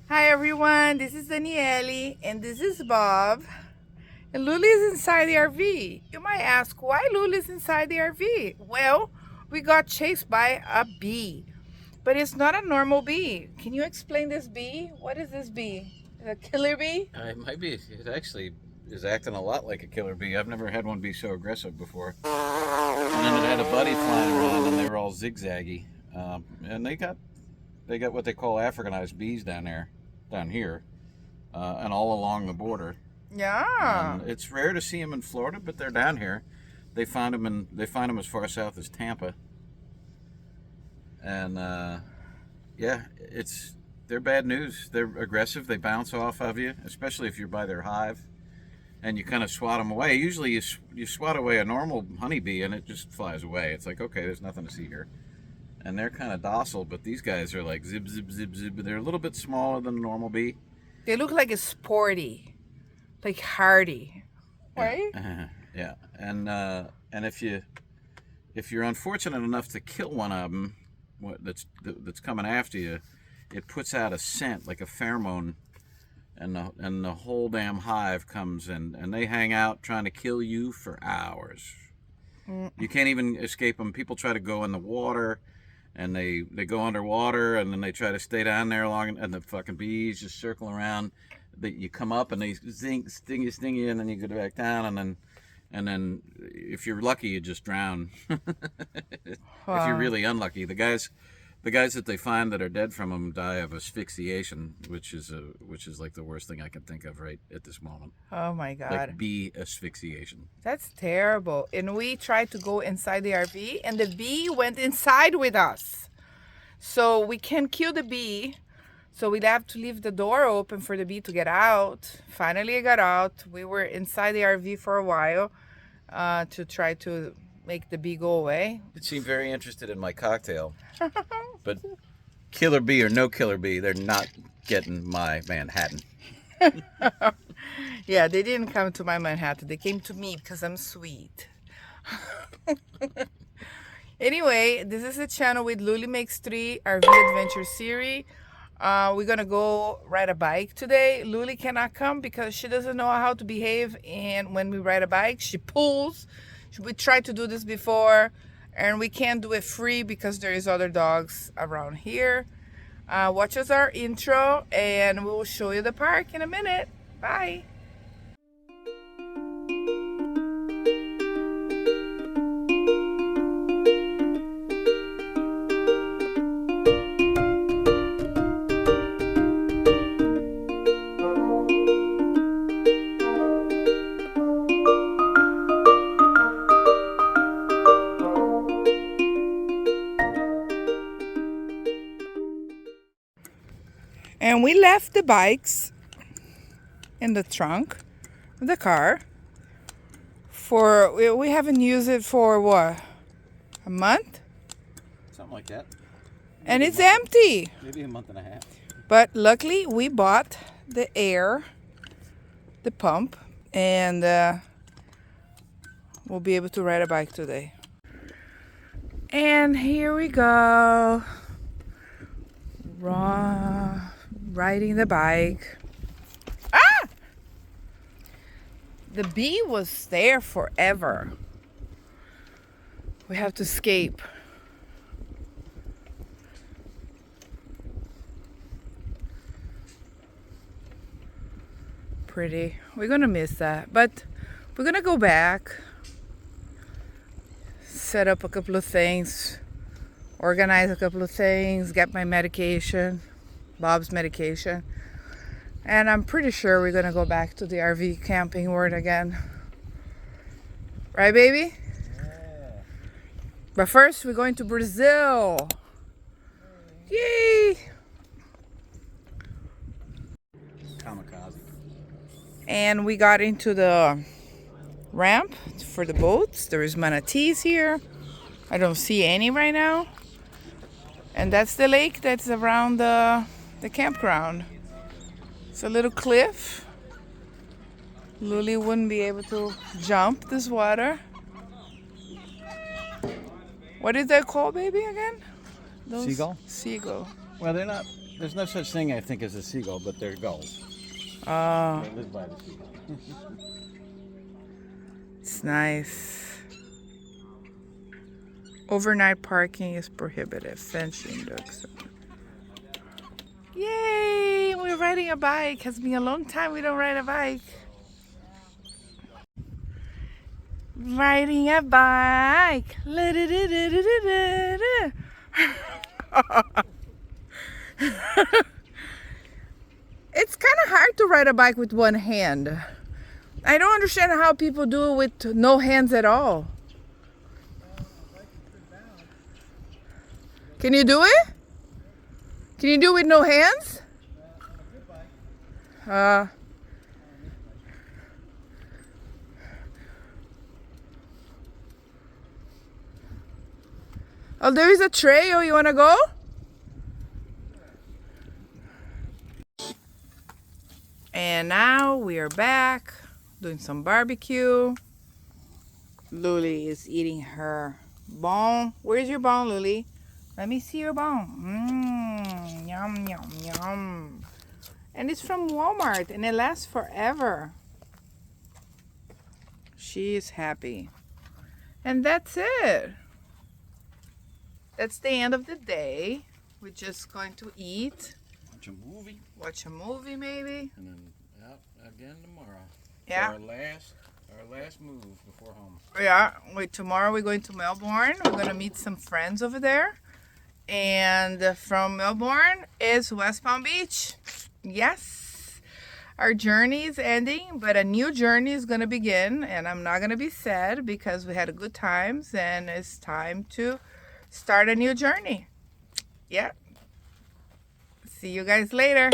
Hi everyone, this is Daniele and this is Bob. And Luli is inside the RV. You might ask why Luli is inside the RV. Well, we got chased by a bee, but it's not a normal bee. Can you explain this bee? What is this bee? Is it a killer bee? It might be. It actually is acting a lot like a killer bee. I've never had one be so aggressive before. And then it had a buddy flying around, and they were all zigzaggy. And they got what they call Africanized bees down here, and all along the border. Yeah. And it's rare to see them in Florida, but they're down here. They find them as far south as Tampa. And yeah, they're bad news. They're aggressive. They bounce off of you, especially if you're by their hive, and you kind of swat them away. Usually, you swat away a normal honeybee, and it just flies away. It's like, okay, there's nothing to see here. And they're kind of docile, but these guys are like zip, zip, zip, zip. They're a little bit smaller than a normal bee. They look like a sporty, like hardy, right? Yeah, and if you're unfortunate enough to kill one of them, that's coming after you, it puts out a scent like a pheromone, and the whole damn hive comes in, and they hang out trying to kill you for hours. You can't even escape them. People try to go in the water, and they go underwater, and then they try to stay down there long, and the fucking bees just circle around. You come up and they sting you, and then you go back down, and then if you're lucky, you just drown. If you're really unlucky, the guys that they find that are dead from them die of asphyxiation, which is like the worst thing I can think of right at this moment. Oh my God. Like bee asphyxiation. That's terrible. And we tried to go inside the RV and the bee went inside with us. So we can't kill the bee. So we'd have to leave the door open for the bee to get out. Finally, it got out. We were inside the RV for a while to try to make the bee go away. It seemed very interested in my cocktail. But killer bee or no killer bee, they're not getting my Manhattan. Yeah, they didn't come to my Manhattan. They came to me because I'm sweet. Anyway, this is a channel with Luli Makes 3 RV Adventure Series. We're gonna go ride a bike today. Luli cannot come because she doesn't know how to behave, and when we ride a bike, she pulls. We tried to do this before, and we can't do it free because there is other dogs around here. Watch us our intro, and we will show you the park in a minute. Bye. And we left the bikes in the trunk of the car we haven't used it for what, a month? Something like that. And it's empty. Maybe a month and a half. But luckily we bought the pump, and we'll be able to ride a bike today. And here we go. Riding the bike. Ah! The bee was there forever. We have to escape. Pretty. We're gonna miss that, but we're gonna go back, set up a couple of things, organize a couple of things, get my medication, Bob's medication, and I'm pretty sure we're gonna go back to the RV camping world again. Right, baby? Yeah. But first, we're going to Brazil. Yay! Kamikaze. And we got into the ramp for the boats. There is manatees here. I don't see any right now. And that's the lake that's around the campground. It's a little cliff. Luli wouldn't be able to jump this water. What is that called, baby, again? Seagull? Seagull. Well, they're not there's no such thing, I think, as a seagull, but they're gulls. They live by the sea. It's nice. Overnight parking is prohibited. Fencing ducks. Yay! We're riding a bike. Has been a long time we don't ride a bike. Riding a bike. It's kind of hard to ride a bike with one hand. I don't understand how people do it with no hands at all. Can you do it? Can you do it with no hands? Oh, there is a trail. You want to go? And now we are back doing some barbecue. Luli is eating her bone. Where's your bone, Luli? Let me see your bone. Yum, yum, yum. And it's from Walmart and it lasts forever. She is happy. And that's it. That's the end of the day. We're just going to eat. Watch a movie. Watch a movie maybe. And then out again tomorrow. Yeah. Our last move before home. Yeah. Tomorrow we're going to Melbourne. We're going to meet some friends over there. And from Melbourne is West Palm Beach. Yes. Our journey is ending, but a new journey is going to begin. And I'm not going to be sad because we had good times and it's time to start a new journey. Yeah. See you guys later.